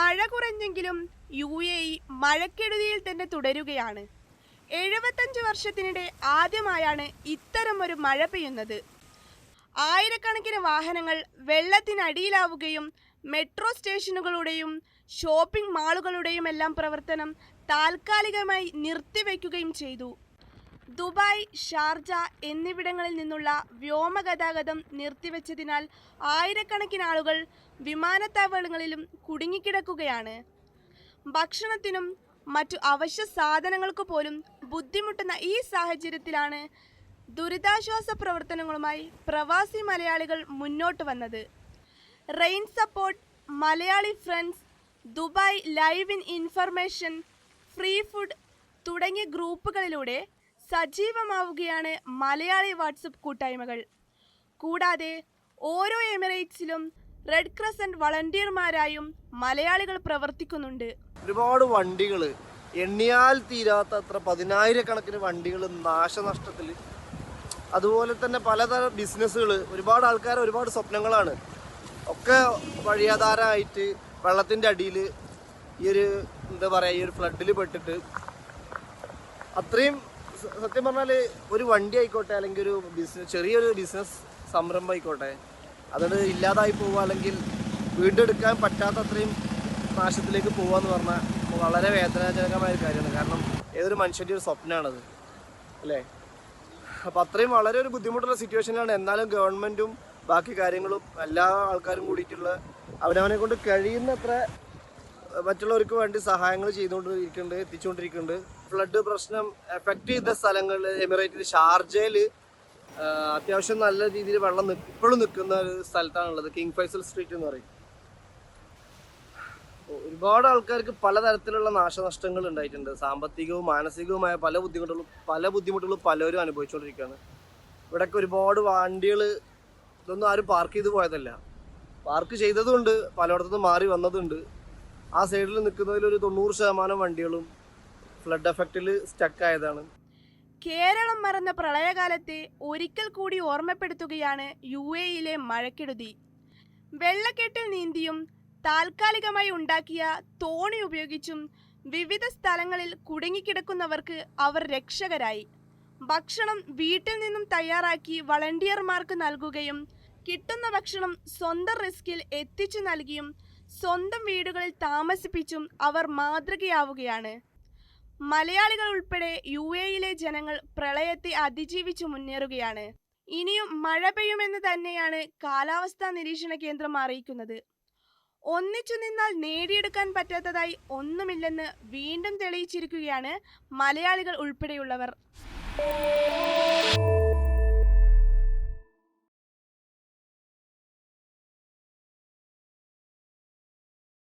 മഴ കുറഞ്ഞെങ്കിലും UAE മഴക്കെടുതിയിൽ തന്നെ തുടരുകയാണ്. 75 വർഷത്തിനിടെ ആദ്യമായാണ് ഇത്തരമൊരു മഴ പെയ്യുന്നത്. ആയിരക്കണക്കിന് വാഹനങ്ങൾ വെള്ളത്തിനടിയിലാവുകയും മെട്രോ സ്റ്റേഷനുകളുടെയും ഷോപ്പിംഗ് മാളുകളുടെയും എല്ലാം പ്രവർത്തനം താൽക്കാലികമായി നിർത്തിവെക്കുകയും ചെയ്തു. ദുബായ്, ഷാർജ എന്നിവിടങ്ങളിൽ നിന്നുള്ള വ്യോമഗതാഗതം നിർത്തിവെച്ചതിനാൽ ആയിരക്കണക്കിന് ആളുകൾ വിമാനത്താവളങ്ങളിലും കുടുങ്ങിക്കിടക്കുകയാണ്. ഭക്ഷണത്തിനും മറ്റു അവശ്യ സാധനങ്ങൾക്ക് പോലും ബുദ്ധിമുട്ടുന്ന ഈ സാഹചര്യത്തിലാണ് ദുരിതാശ്വാസ പ്രവർത്തനങ്ങളുമായി പ്രവാസി മലയാളികൾ മുന്നോട്ട് വന്നത്. Rain support, Malayali friends, Dubai live in information, free food തുടങ്ങിയ ഗ്രൂപ്പുകളിലൂടെ സജീവമാവുകയാണ് മലയാളി വാട്സപ്പ് കൂട്ടായ്മകൾ. കൂടാതെ ഓരോ എമിറേറ്റ്സിലും റെഡ് ക്രസന്റ് വളണ്ടിയർമാരായും മലയാളികൾ പ്രവർത്തിക്കുന്നുണ്ട്. ഒരുപാട് വണ്ടികൾ, എണ്ണിയാൽ തീരാത്തത്ര 10,000-കണക്കിന് വണ്ടികൾ നാശനഷ്ടത്തിൽ. അതുപോലെ തന്നെ പലതരം ബിസിനസ്സുകൾ, ഒരുപാട് ആൾക്കാർ ഒരുപാട് സ്വപ്നങ്ങളാണ് ഒക്കെ വഴിയാധാരമായിട്ട് വെള്ളത്തിൻ്റെ അടിയിൽ ഈ ഒരു ഈ ഒരു ഫ്ലഡിൽ പെട്ടിട്ട് അത്രയും സത്യം പറഞ്ഞാൽ ഒരു വണ്ടി ആയിക്കോട്ടെ അല്ലെങ്കിൽ ഒരു ചെറിയൊരു ബിസിനസ് സംരംഭം ആയിക്കോട്ടെ അതോട് ഇല്ലാതായി പോവുക അല്ലെങ്കിൽ വീണ്ടെടുക്കാൻ പറ്റാത്ത അത്രയും നാശത്തിലേക്ക് പോവുക എന്ന് പറഞ്ഞാൽ വളരെ വേദനാജനകമായ ഒരു കാര്യമാണ്. കാരണം ഏതൊരു മനുഷ്യൻ്റെ ഒരു സ്വപ്നമാണത്, അല്ലേ? അപ്പോൾ അത്രയും വളരെ ഒരു ബുദ്ധിമുട്ടുള്ള സിറ്റുവേഷനിലാണ്. എന്നാലും ഗവൺമെൻറ്റും ബാക്കി കാര്യങ്ങളും എല്ലാ ആൾക്കാരും കൂടിയിട്ടുള്ള അവനവനെ കൊണ്ട് കഴിയുന്നത്ര മറ്റുള്ളവർക്ക് വേണ്ടി സഹായങ്ങൾ എത്തിച്ചുകൊണ്ടിരിക്കുന്നുണ്ട്. ഫ്ലഡ് പ്രശ്നം എഫക്റ്റ് ചെയ്ത സ്ഥലങ്ങളിൽ എമിറേറ്റിൽ ഷാർജയിൽ അത്യാവശ്യം നല്ല രീതിയിൽ വെള്ളം ഇപ്പോഴും നിൽക്കുന്ന ഒരു സ്ഥലത്താണുള്ളത്. കിങ് ഫൈസൽ സ്ട്രീറ്റ് എന്ന് പറയും. ഒരുപാട് ആൾക്കാർക്ക് പലതരത്തിലുള്ള നാശനഷ്ടങ്ങൾ ഉണ്ടായിട്ടുണ്ട്. സാമ്പത്തികവും മാനസികവുമായ പല ബുദ്ധിമുട്ടുകളും പലരും അനുഭവിച്ചുകൊണ്ടിരിക്കുകയാണ്. ഇവിടെയൊക്കെ ഒരുപാട് വണ്ടികൾ ഇതൊന്നും ആരും പാർക്ക് ചെയ്ത് പോയതല്ല, പാർക്ക് ചെയ്തതുകൊണ്ട് പലയിടത്തുനിന്ന് മാറി വന്നതുണ്ട്. ആ സൈഡിൽ നിൽക്കുന്നതിൽ ഒരു 90% വണ്ടികളും ഫ്ലഡ് എഫക്റ്റിൽ സ്റ്റക്കായതാണ്. കേരളം മറന്ന പ്രളയകാലത്തെ ഒരിക്കൽ കൂടി ഓർമ്മപ്പെടുത്തുകയാണ് UAEയിലെ മഴക്കെടുതി. വെള്ളക്കെട്ടിൽ നീന്തിയും താൽക്കാലികമായി ഉണ്ടാക്കിയ തോണി ഉപയോഗിച്ചും വിവിധ സ്ഥലങ്ങളിൽ കുടുങ്ങിക്കിടക്കുന്നവർക്ക് അവർ രക്ഷകരായി. ഭക്ഷണം വീട്ടിൽ നിന്നും തയ്യാറാക്കി വളണ്ടിയർമാർക്ക് നൽകുകയും കിട്ടുന്ന ഭക്ഷണം സ്വന്തം റിസ്കിൽ എത്തിച്ചു നൽകിയും സ്വന്തം വീടുകളിൽ താമസിപ്പിച്ചും അവർ മാതൃകയാവുകയാണ്. മലയാളികൾ ഉൾപ്പെടെ UAEയിലെ ജനങ്ങൾ പ്രളയത്തെ അതിജീവിച്ചു മുന്നേറുകയാണ്. ഇനിയും മഴ പെയ്യുമെന്ന് തന്നെയാണ് കാലാവസ്ഥാ നിരീക്ഷണ കേന്ദ്രം അറിയിക്കുന്നത്. ഒന്നിച്ചു നിന്നാൽ നേടിയെടുക്കാൻ പറ്റാത്തതായി ഒന്നുമില്ലെന്ന് വീണ്ടും തെളിയിച്ചിരിക്കുകയാണ് മലയാളികൾ ഉൾപ്പെടെയുള്ളവർ.